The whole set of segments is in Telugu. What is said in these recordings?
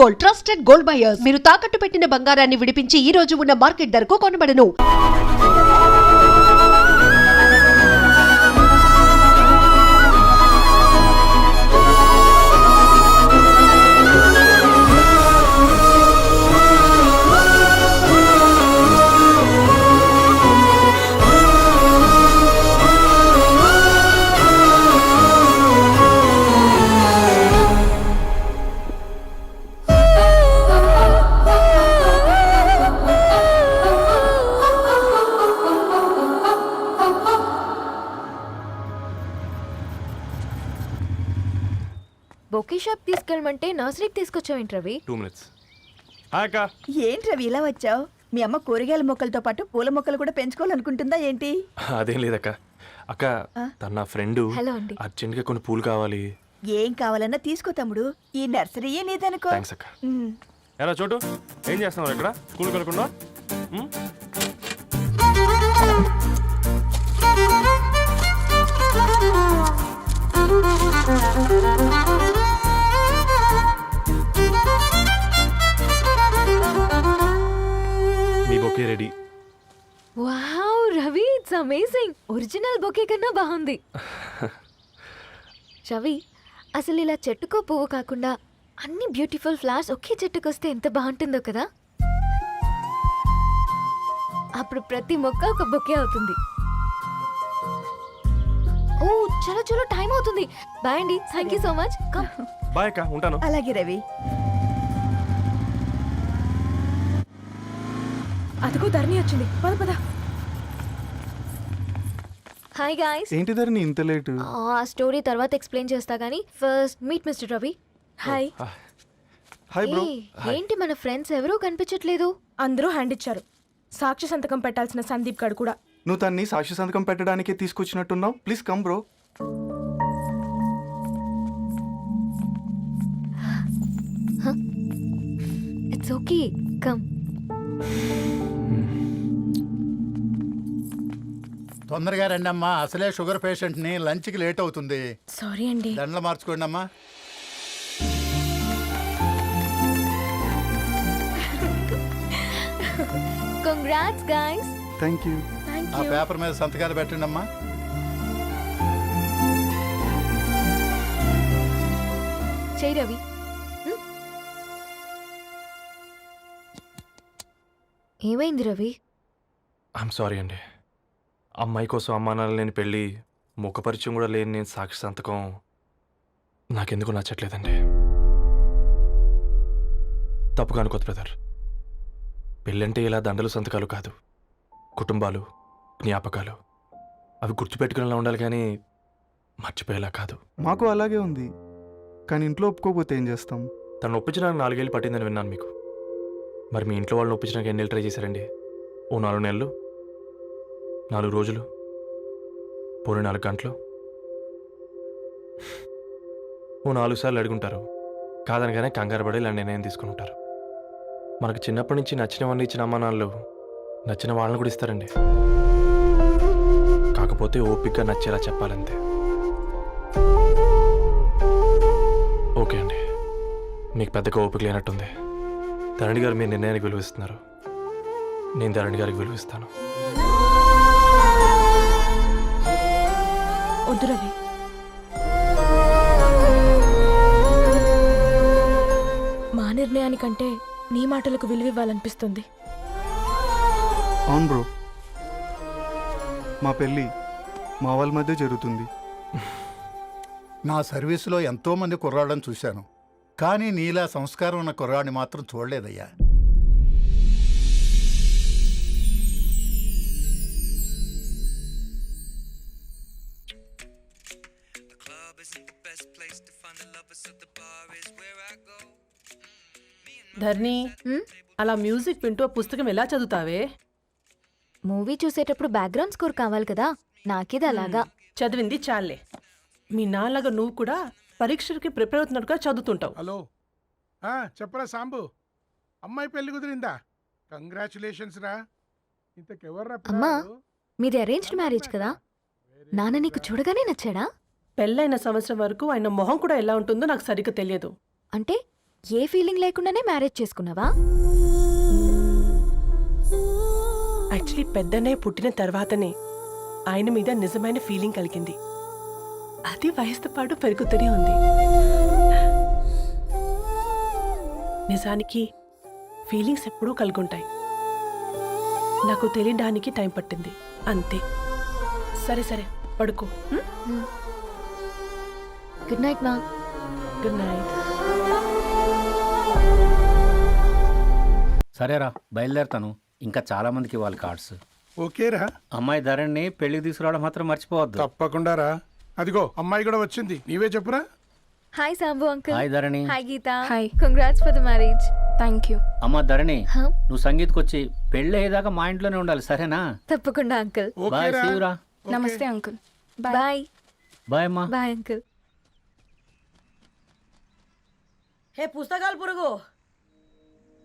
Gold, trusted gold buyers. మీరు తాకట్టు పెట్టిన బంగారాన్ని విడిపించి ఈ రోజు ఉన్న మార్కెట్ ధరకు కొనబడను. బొకే షాప్ తీసుకెళ్ళమంటే నర్సరీకి తీసుకొచ్చావేంటి రవి? 2 minutes. హాయ్ అక్క. ఏంటి రవి ఇలా వచ్చావు? మీ అమ్మ కూరగాయల మొక్కలతో పాటు పూల మొక్కలు కూడా పెంచుకోవాలనుకుంటుందా ఏంటి? అదేం లేదక్క. అక్క తన నా ఫ్రెండ్ హలో అండి. అర్జెంట్గా కొన్ని పూలు కావాలి. ఏం కావాలన్నా తీసుకో తమ్ముడు, ఈ నర్సరీయే నీదనుకో. థ్యాంక్స్ అక్క. ఎలా చోటు ఏం చేస్తున్నావు ఇక్కడ? స్కూల్కి వెళ్ళకుండా? మీ bouquet ready. Wow Ravi, it's amazing. Original bouquet కన్నా బాగుంది. రవి, అసలు ఇలా చెట్టుకో పువ్వు కాకుండా అన్ని బ్యూటిఫుల్ ఫ్లవర్స్ ఒకే చెట్టుకు వస్తే ఎంత బాగుంటుందో కదా. అప్పుడు ప్రతి మొక్క ఒక బొకే అవుతుంది. ఓ చలో చలో, టైం అవుతుంది. బాయ్ అండి, thank you so much. Come. Bye అక్క, ఉంటాను. అలాగే రవి. అదిగో ధరణి వచ్చింది, పద పద. Hi guys. ఏంటి ధరణి ఇంత లేట్? ఆ స్టోరీ తర్వాత ఎక్స్ప్లెయిన్ చేస్తా గానీ first meet mister Ravi. Hi. Hi bro. ఏంటి మన ఫ్రెండ్స్ ఎవరూ కనిపించట్లేదు? అందరూ హ్యాండ్ ఇచ్చారు. సాక్షి సంతకం పెట్టాల్సిన సందీప్ గడు కూడా. నువ్వు తన్ని సాక్షి సంతకం పెట్టడానికి తీసుకొచ్చినట్టున్నావు. Please come bro. It's okay, come. తొందరగా రండి అమ్మా, అసలే షుగర్ పేషెంట్ ని, లంచ్ కి లేట్ అవుతుంది. సారీ అండి. దండలు మార్చుకోండి అమ్మా. Congrats guys. Thank you. ఆ పేపర్ మీద సంతకాలు పెట్టండి అమ్మా. చెయ్ రవి. ఏమైంది రవి? ఐఎమ్ సారీ అండి. అమ్మాయి కోసం అమ్మా నాన్న లేని పెళ్ళి, ముఖ పరిచయం కూడా లేని నేను సాక్షి సంతకం నాకెందుకు నచ్చట్లేదండి. తప్పుగా అనుకోదు బ్రదర్. పెళ్ళంటే ఇలా దండలు సంతకాలు కాదు, కుటుంబాలు, జ్ఞాపకాలు. అవి గుర్తుపెట్టుకునేలా ఉండాలి కానీ మర్చిపోయేలా కాదు. మాకు అలాగే ఉంది, కానీ ఇంట్లో ఒప్పుకోకపోతే ఏం చేస్తాం? తను ఒప్పించడానికి 4 ఏళ్ళు పట్టిందని విన్నాను మీకు. మరి మీ ఇంట్లో వాళ్ళని ఒప్పించడానికి ఎన్ని ఏళ్ళు ట్రై చేశారండి? ఓ 4 నెలలు, 4 రోజులు, పోనీ 4 గంటలు, ఓ 4 సార్లు అడుగుంటారు. కాదనగానే కంగారు పడి ఇలా నిర్ణయం తీసుకుని ఉంటారు. మనకు చిన్నప్పటి నుంచి నచ్చినవన్నీ ఇచ్చిన అమ్మా నాన్నలు నచ్చిన వాళ్ళని కూడా ఇస్తారండి. కాకపోతే ఓపికగా నచ్చేలా చెప్పాలంతే. ఓకే అండి, మీకు పెద్దగా ఓపిక లేనట్టుంది. ధరణి గారు మీ నిర్ణయానికి విలువిస్తున్నారు, నేను ధరణి గారికి విలువిస్తాను. వద్దు రవి. మా నిర్ణయానికంటే నీ మాటలకు విలువివ్వాలనిపిస్తుంది. అవును బ్రో, మా పెళ్ళి మా వాళ్ళ మధ్య జరుగుతుంది. నా సర్వీసులో ఎంతో మంది కుర్రాళ్ళని చూశాను, కానీ నీలా సంస్కారం ఉన్న కుర్రాడిని మాత్రం చూడలేదయ్యా. ధర్ని, అలా మ్యూజిక్ వింటూ పుస్తకం ఎలా చదువుతావే? మూవీ చూసేటప్పుడు బ్యాక్గ్రౌండ్ స్కోర్ కావాలి కదా, నాకేది అలాగా. చదివింది చాలే. మీ నాన్నగా నువ్వు కూడా పరీక్షలకి ప్రిపేర్ అవుతున్నట్టుగా చదువుతుంటావు. హలో, చెప్పరా సాంబు, అమ్మాయి పెళ్లి కుదిరిందా? కంగ్రాచులేషన్స్ రా. ఇంతకెవర్రా? అమ్మా, మీది అరేంజ్డ్ మ్యారేజ్ కదా, నాన్న నీకు చూడగానే నచ్చాడా? పెళ్ళైన సంవత్సరం వరకు ఆయన మొహం కూడా ఎలా ఉంటుందో నాకు సరిగ్గా తెలియదు. అంటే ఏ ఫీలింగ్ లేకుండానే మ్యారేజ్ చేసుకున్నావా? యాక్చువల్లీ పెద్దన్నయ్య పుట్టిన తర్వాతనే ఆయన మీద నిజమైన ఫీలింగ్ కలిగింది. అది వయసుతో పాటు పెరుగుతూనే ఉంది. నిజానికి ఫీలింగ్స్ ఎప్పుడూ కలుగుంటాయి. నాకు తెలియడానికి టైం పట్టింది అంతే. సరే సరే పడుకో. గుడ్ నైట్ మా. Good night. సరేరా బయలుదేరుతాను. ఇంకా చాలా మందికి ఇవ్వాలి కార్డ్స్. ఓకేరా, అమ్మాయి ధరణి పెళ్లికి తీసుకురావడం మాత్రం మర్చిపోవద్దు. తప్పకుండా రా. అదిగో అమ్మాయి కూడా వచ్చింది, నీవే చెప్పురా. Hi Sambu uncle. Hi Dharani. Hi Geeta. Hi. Congrats for the marriage. Thank you. అమ్మ ధరణి, Huh? నువ్వు సంగీత్కి వచ్చి పెళ్ళి అయ్యేదాకా మా ఇంట్లోనే ఉండాలి, సరేనా? తప్పకుండా అంకుల్. బాయ్, ఓకేరా. సీయురా. ఓకే. నమస్తే అంకుల్. బాయ్. బాయ్ అమ్మా. Bye uncle. హే పుస్తకాలు పురుగు,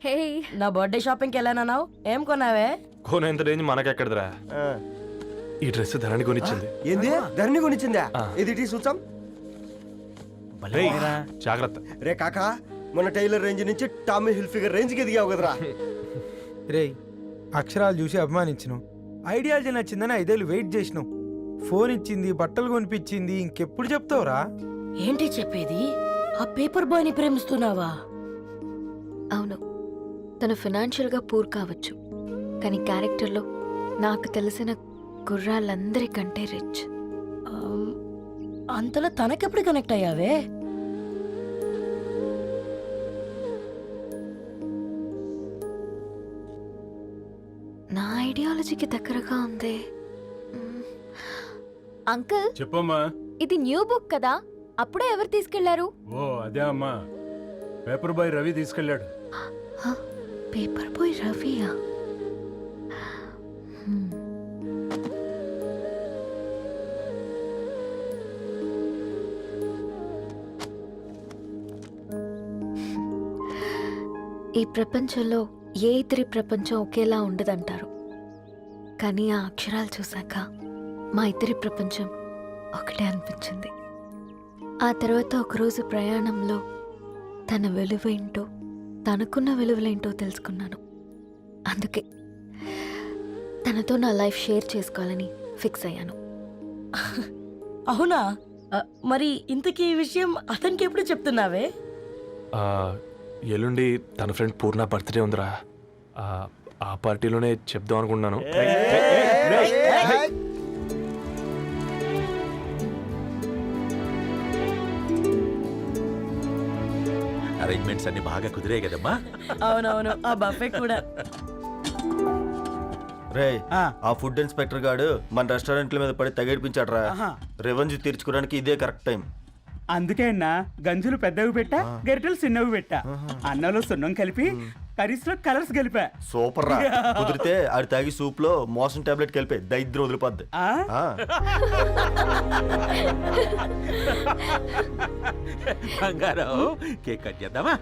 హే నా బర్త్డే షాపింగ్కి వెళ్ళానన్నావు, ఏం కొన్నావే? కోనేంత రేంజ్ మనకెక్కడదిరా. ఈ డ్రెస్ ధరణి కొనిచ్చింది. ఏంది ధరణి కొనిచ్చిందా? ఆ. ఇది చూసాం. రేయ్, జాగ్రత్త. రే కాకా, మన టైలర్ రేంజ్ నుంచి టామీ హిల్ఫిగర్ రేంజ్ కి ఎదిగావు కదరా. రేయ్, అక్షరాలు చూసి అభిమానించను, ఐడియాలజీ నచ్చిందని 5 ఏళ్ళు వెయిట్ చేసినావు. ఫోన్ ఇచ్చింది, బట్టలు కొనిపించింది, ఇంకెప్పుడు చెప్తావురా? ఏంటి చెప్పేది? ఆ పేపర్ బాయ్ ని ప్రేమిస్తున్నావా? అవును, తను ఫినాన్షియల్గా పూర్ కావచ్చు, కానీ క్యారెక్టర్లో నాకు తెలిసిన కుర్రాళ్ళందరికంటే రిచ్. అంతలో తనకెప్పుడు కనెక్ట్ అయ్యావే? నా ఐడియాలజీకి దగ్గరగా ఉంది. అంకుల్, చెప్పమ్మా. ఇది న్యూ బుక్ కదా, అప్పుడే ఎవరు తీసుకెళ్లారు? ఓ అదే అమ్మా, పేపర్ బాయ్ రవి తీసుకెళ్ళాడు. పేపర్ బాయ్ రవియా? ఈ ప్రపంచంలో ఏ ఇతరి ప్రపంచం ఒకేలా ఉండదంటారు, కానీ ఆ అక్షరాలు చూశాక మా ఇద్దరి ప్రపంచం ఒకటే అనిపించింది. ఆ తర్వాత ఒకరోజు ప్రయాణంలో తన విలువేంటో, తనకున్న విలువలేంటో తెలుసుకున్నాను. అందుకే తనతో నా లైఫ్ షేర్ చేసుకోవాలని ఫిక్స్ అయ్యాను. అవునా? మరి ఇంతకీ ఈ విషయం అతనికి ఎప్పుడు చెప్తున్నావే? ఆ, ఎల్లుండి తన ఫ్రెండ్ పూర్ణ బర్త్డే ఉందిరా. ఆ పార్టీలోనే చెప్దాం అనుకున్నాను. అరేంజ్మెంట్స్ అన్ని బాగా కుదిరే కదమ్మా. అవునవును, ఆ బఫే కూడా. రే, ఆ ఫుడ్ ఇన్స్పెక్టర్ గాడు మన రెస్టారెంట్ల మీద పడి తగేడిపించాడ్రా. రెవెన్యూ తీర్చుకోవడానికి ఇదే కరెక్ట్ టైం. అందుకే అన్న గంజులు పెద్దవి పెట్టా, గరిటెలు చిన్నవి పెట్టా, అన్నంలో సున్నం కలిపి కర్రీస్ లో కలర్స్ కలిపా. సూపర్ రా. కుదిరితే ఆడి తాగి సూప్ లో మోషన్ టాబ్లెట్ కలిపే దైద్రం వదిలిపోద్ది. కేక్ కట్ చేద్దామా?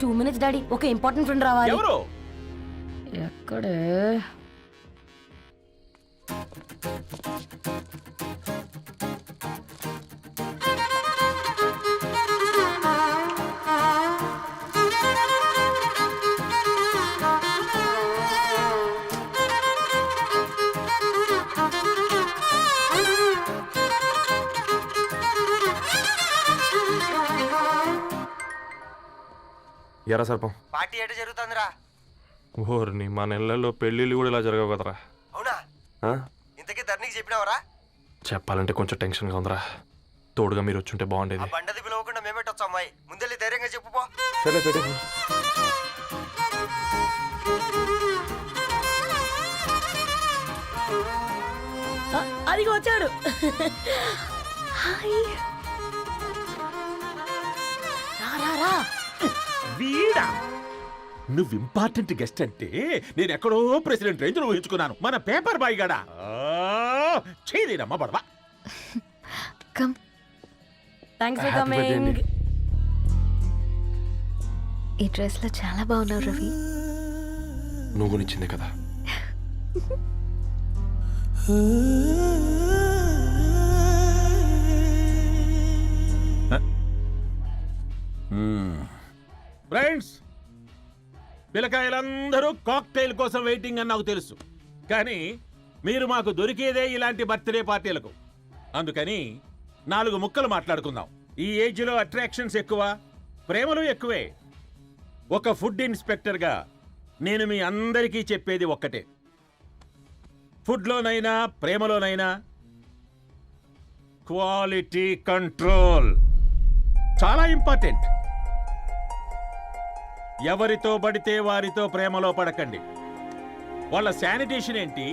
2 minutes డాడీ, ఒక ఇంపార్టెంట్ ఫ్రెండ్ రావాలి. ఎక్కడే? ఎరా సర్పం, పార్టీ ఎట జరుగుతుందిరా? ఓర్ని మా నెలల్లో పెళ్ళిళ్ళు కూడా ఇలా జరగవు కదరా. అవునా? ఇంతకీ ధరణికి చెప్పినావరా? చెప్పాలంటే కొంచెం టెన్షన్గా ఉందిరా. తోడుగా మీరు వచ్చుంటే బాగుండేది. బండది పిలవకుండా మేమేటొచ్చా అమ్మాయి? ముందెళ్ళి ధైర్యంగా చెప్పుపో. సరే పెట్టే. అదిగో వచ్చాడు. హాయ్. రా. వీడా? నువ్వు ఇంపార్టెంట్ గెస్ట్ అంటే నేను ఎక్కడో ప్రెసిడెంట్ రేంజ్ ఊహించుకున్నాను. మన పేపర్ బాయ్ గడా చేయలేనమ్మా బడవా. Come. Thanks for Happy birthday coming. అండి. ఈ డ్రెస్ లో చాలా బాగున్నావు రవి. నువ్వు గురించిందే కదా. ఫ్రెండ్స్, పిల్లకాయలందరూ కాక్టైల్ కోసం వెయిటింగ్ అని నాకు తెలుసు. కానీ మీరు మాకు దొరికేదే ఇలాంటి బర్త్డే పార్టీలకు. అందుకని 4 ముక్కలు మాట్లాడుకుందాం. ఈ ఏజ్లో అట్రాక్షన్స్ ఎక్కువ, ప్రేమలు ఎక్కువే. ఒక ఫుడ్ ఇన్స్పెక్టర్గా నేను మీ అందరికీ చెప్పేది ఒక్కటే: ఫుడ్లోనైనా ప్రేమలోనైనా క్వాలిటీ కంట్రోల్ చాలా ఇంపార్టెంట్. ఎవరితో పడితే వారితో ప్రేమలో పడకండి. వాళ్ళ శానిటేషన్ ఏంటి,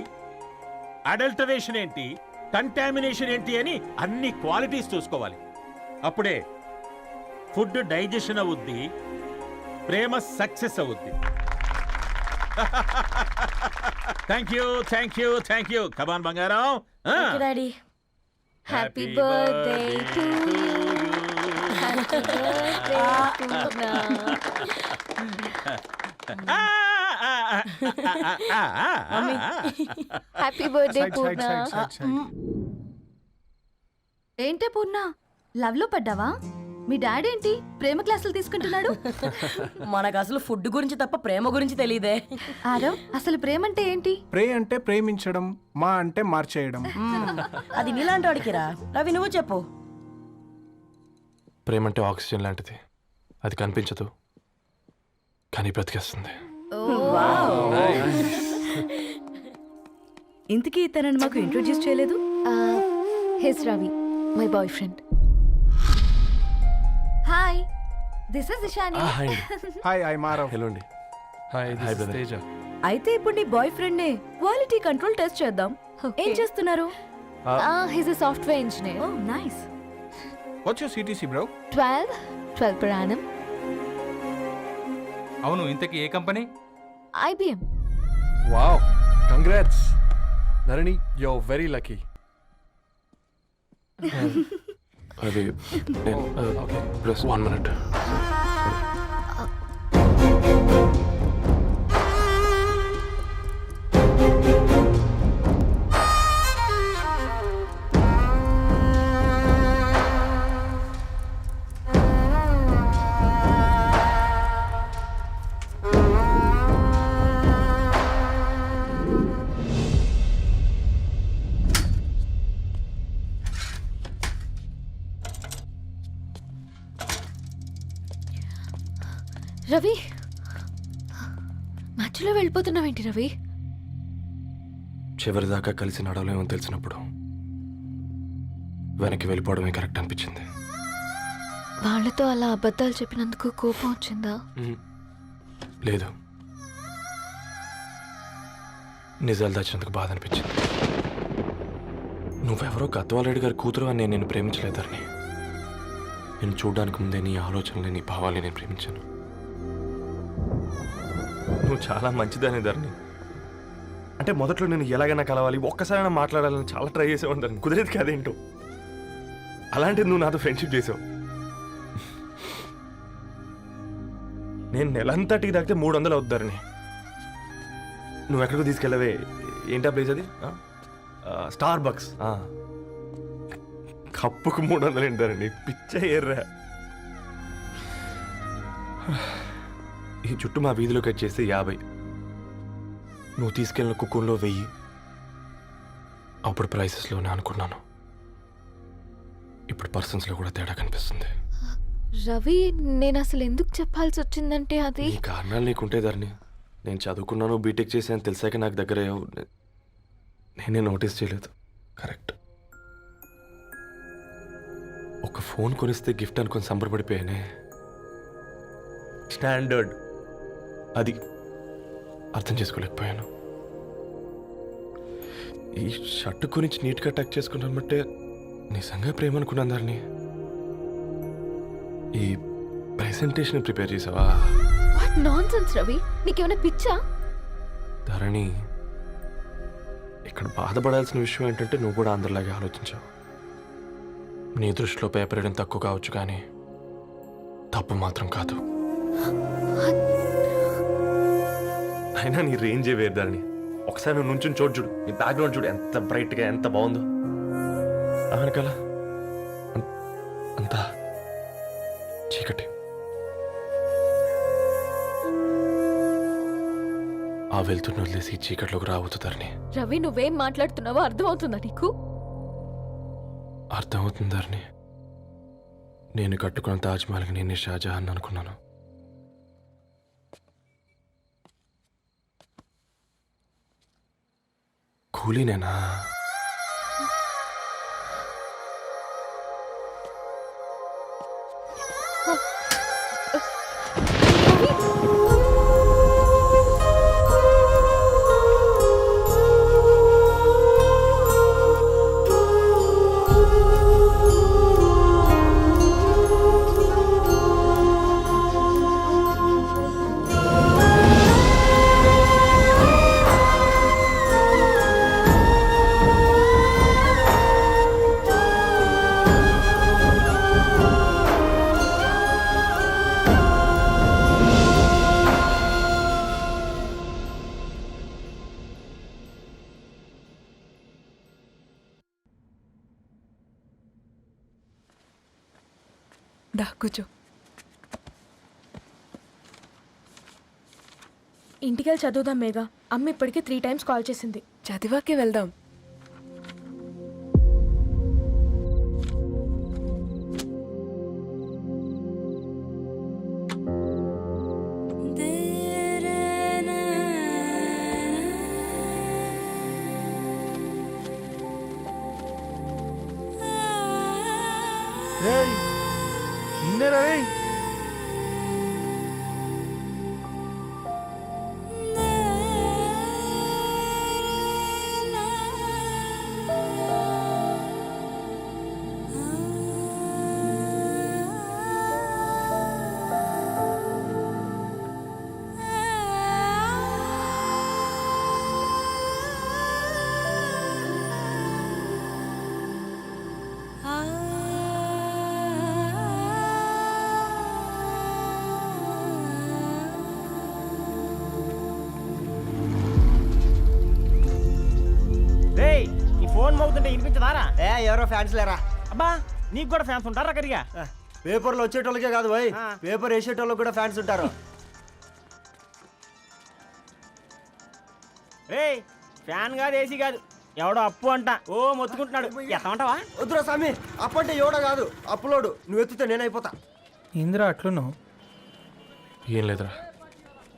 అడల్టరేషన్ ఏంటి, కంటామినేషన్ ఏంటి అని అన్ని క్వాలిటీస్ చూసుకోవాలి. అప్పుడే ఫుడ్ డైజెషన్ అవుద్ది, ప్రేమ సక్సెస్ అవుద్ది. Thank you, thank you, thank you. Come on బంగారం. Daddy. Happy birthday to you. Happy birthday Purna. Happy birthday Purna. ఏంటే పూర్ణ, లవ్ లో పడ్డావా? మీ డాడీ ఏంటి ప్రేమ క్లాసులు తీసుకుంటున్నాడు? మనకు అసలు ఫుడ్ గురించి తప్ప ప్రేమ గురించి తెలియదే. ఆరవ్, అసలు ప్రేమ అంటే ఏంటి? ప్రే అంటే ప్రేమించడం, మా అంటే మార్చేయడం. అది నీలాంటి వాడికిరా. రవి నువ్వు చెప్పు. ప్రేమ అంటే ఆక్సిజన్ లాంటిది. అది కనిపించదు, కానీ బ్రతికేస్తుంది. ఇంతకీ తనని మాకు ఇంట్రొడ్యూస్ చేయలేదు. He's Ravi, my boy friend. Hi, this is Ishani. Hi, I Maarav. Hello అండి. Hi brother. తేజ. అయితే ఇప్పుడు నీ బాయ్ ఫ్రెండ్ నే క్వాలిటీ కంట్రోల్ టెస్ట్ చేద్దాం. ఏం చేస్తున్నారు? He's a software engineer. Oh nice. What's your CTC bro? 12 per annum. అవును, ఇంతకీ ఏ కంపెనీ? IBM. Wow, congrats Dharani, you are very lucky. అది ఓకే, ప్లస్ 1 minute. రవి, మధ్యలో వెళ్ళిపోతున్నావేంటి రవి? చివరిదాకా కలిసి నడవలేమో తెలిసినప్పుడు వెనక్కి వెళ్ళిపోవడమే కరెక్ట్ అనిపించింది. వాళ్ళతో అలా అబద్ధాలు చెప్పినందుకు కోపం వచ్చిందా? లేదు, నిజాలు దాచినందుకు బాధ అనిపించింది. నువ్వెవరో గద్వాలరెడ్డి గారి కూతురు అని నేను ప్రేమించలేదని. నేను చూడడానికి ముందే నీ ఆలోచనలు, నీ భావాలని నేను ప్రేమించాను. నువ్వు చాలా మంచిదాని ధరణి. అంటే మొదట్లో నేను ఎలాగైనా కలవాలి, ఒక్కసారైనా మాట్లాడాలని చాలా ట్రై చేసేవాడిని ధరణి. కుదిరేది కాదేంటో. అలాంటిది నువ్వు నాతో ఫ్రెండ్షిప్ చేసావు. నేను నెలంతటికి తాకితే 300 అవుతారని. నువ్వు ఎక్కడికో తీసుకెళ్ళవే, ఏంటా ప్లేస్ అది? Star bucks. కప్పుకు 300 ఏంటారండి, పిచ్చ ఎర్రా. ఈ చుట్టూ మా వీధిలో కట్ చేస్తే 50. నువ్వు తీసుకెళ్ళిన కుక్కర్లో 1000. అప్పుడు ప్రైసెస్లోనే అనుకున్నాను, ఇప్పుడు పర్సన్స్లో కూడా తేడా కనిపిస్తుంది. రవి, నేను అసలు ఎందుకు చెప్పాల్సి వచ్చిందంటే అది ఈ కారణాలు నీకుంటే ధరణి. నేను చదువుకున్నాను, బీటెక్ చేశాను తెలిసాక నాకు దగ్గర నేనే నోటీస్ చేయలేదు. కరెక్ట్. ఒక ఫోన్ కొనిస్తే గిఫ్ట్ అనుకొని సంబరపడిపోయానే. స్టాండర్డ్ అది అర్థం చేసుకోలేకపోయాను. ఈ షర్ట్ గురించి నీట్గా టక్ చేసుకున్నాను బట్టే నిజంగా ప్రేమ అనుకున్నాను దాన్ని. ఈ ప్రెజెంటేషన్ ప్రిపేర్ చేసావా? వాట్ నాన్సెన్స్ రవి, నీకేమైనా పిచ్చా? ధరణి, ఇక్కడ బాధపడాల్సిన విషయం ఏంటంటే నువ్వు కూడా అందరిలాగే ఆలోచించావు. నీ దృష్టిలో పేపర్ వేయడం తక్కువ కావచ్చు, కానీ తప్పు మాత్రం కాదు. అయినా నీ రేంజే వేరు ధరణి. ఒకసారి నువ్వు నుంచుని చూడు, నీ బ్యాక్గ్రౌండ్ చూడు ఎంత బ్రైట్గా, ఎంత బాగుందో. వెనకాల అంతా చీకటి. ఆ వెళ్తున్న వదిలేసి ఈ చీకట్లోకి రాబోతుందని రవి నువ్వేం మాట్లాడుతున్నావో అర్థమవుతుందా నీకు? అర్థమవుతుందని నేను కట్టుకున్న తాజ్మహల్కి నేనే షాజహాన్ అనుకున్నాను. కూలీనేనా? దా కూర్చో. ఇంటికెళ్ళి చదువుదాం మేఘా. అమ్మ ఇప్పటికే 3 times కాల్ చేసింది. చదివాకే వెళ్దాం. రేయ్ నిన్నేరా రేయ్. ఫోన్ మోగుతుంటే వినిపించదారా? ఎవరో ఫ్యాన్స్ లేరా? అబ్బా నీకు కూడా ఫ్యాన్స్ ఉంటారా కరిగా? పేపర్లో వచ్చేటోళ్ళకే కాదు భయ్, పేపర్ వేసేటోళ్ళకి కూడా ఫ్యాన్స్ ఉంటారు. రేయ్ ఫ్యాన్ కాదు ఏసీ కాదు, ఎవడో అప్పు అంట ఓ మొత్తుకుంటున్నాడు. ఎత్తమంటావా? వద్దురా స్వామి, అప్పు అంటే ఎవడో కాదు, అప్పులోడు. నువ్వు ఎత్తుతే నేనైపోతా. ఇందిరా అట్లున్నావు? ఏం లేదురా.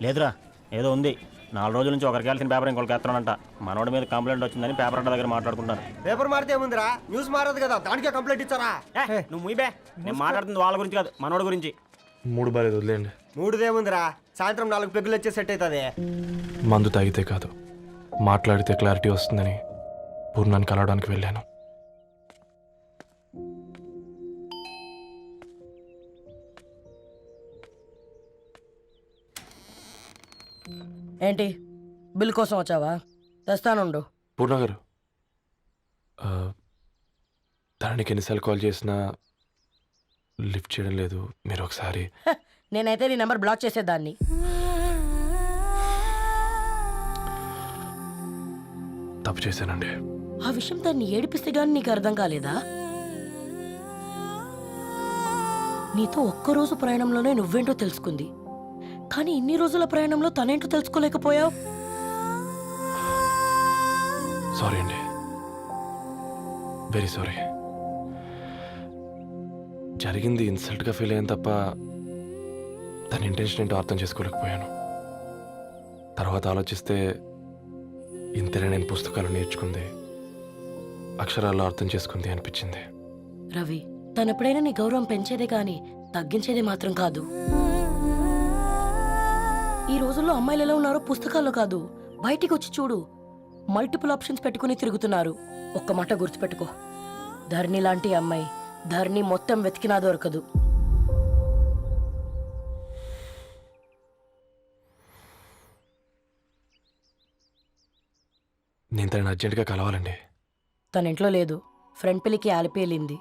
లేదురా ఏదో ఉంది. 4 రోజుల నుంచి ఒకరికి వెళ్ళిన పేపర్ ఇంకొకరికి ఎత్తనంట. మనోడి మీద కంప్లైంట్ వచ్చిందని పేపర్ అడ్డ దగ్గర మాట్లాడుకుంటారు. పేపర్ మారితే ఏముందిరా, న్యూస్ మారదు కదా, దానికే కంప్లైంట్ ఇచ్చారా? నువ్వు ముయ్యబే, నేను మాట్లాడుతుంది వాళ్ళ గురించి కాదు, మనోడి గురించి. 3 బాలేదు, వదిలేండి. 3దేముందిరా, సాయంత్రం 4 పెగ్గులు వచ్చే సెట్ అవుతుంది. మందు తాగితే కాదు, మాట్లాడితే క్లారిటీ వస్తుందని పూర్ణాన్ని కలవడానికి వెళ్ళాను. ఏంటి బిల్ కోసం వచ్చావా? తెస్తానుండు. పూర్ణ గారు, తనకి ఎన్నిసార్లు కాల్ చేసినా లిఫ్ట్ చేయడం లేదు. మీరు ఒకసారి. నేనైతే నీ నెంబర్ బ్లాక్ చేసేదాన్ని. తప్పు చేశానండి. ఆ విషయం దాన్ని ఏడిపిస్తే గానీ నీకు అర్థం కాలేదా? నీతో ఒక్కరోజు ప్రయాణంలోనే నువ్వేంటో తెలుసుకుంది, కానీ ఇన్ని రోజుల ప్రయాణంలో తనేంటో తెలుసుకోలేకపోయావు. సారీ అండి, వెరీ సారీ. జరిగింది ఇన్సల్ట్గా ఫీల్ అయ్యాను తప్ప తన ఇంటెన్షన్ ఏంటో అర్థం చేసుకోలేకపోయాను. తర్వాత ఆలోచిస్తే ఇంతనే నేను పుస్తకాలు నేర్చుకుంది, అక్షరాల్లో అర్థం చేసుకుంది అనిపించింది. రవి, తనెప్పుడైనా నీ గౌరవం పెంచేదే కానీ తగ్గించేదే మాత్రం కాదు. ఈ రోజుల్లో అమ్మాయిలు ఎలా ఉన్నారో పుస్తకాల్లో కాదు, బయటికి వచ్చి చూడు. మల్టిపుల్ ఆప్షన్స్ పెట్టుకుని తిరుగుతున్నారు. ఒక్క మాట గుర్తుపెట్టుకో, ధరణి లాంటి అమ్మాయి ధరణి మొత్తం వెతికినా దొరకదు. నేను తనని అర్జెంటుగా కలవాలండి. తన ఇంట్లో లేదు, ఫ్రెండ్ పెళ్ళికి ఆలిపేలింది.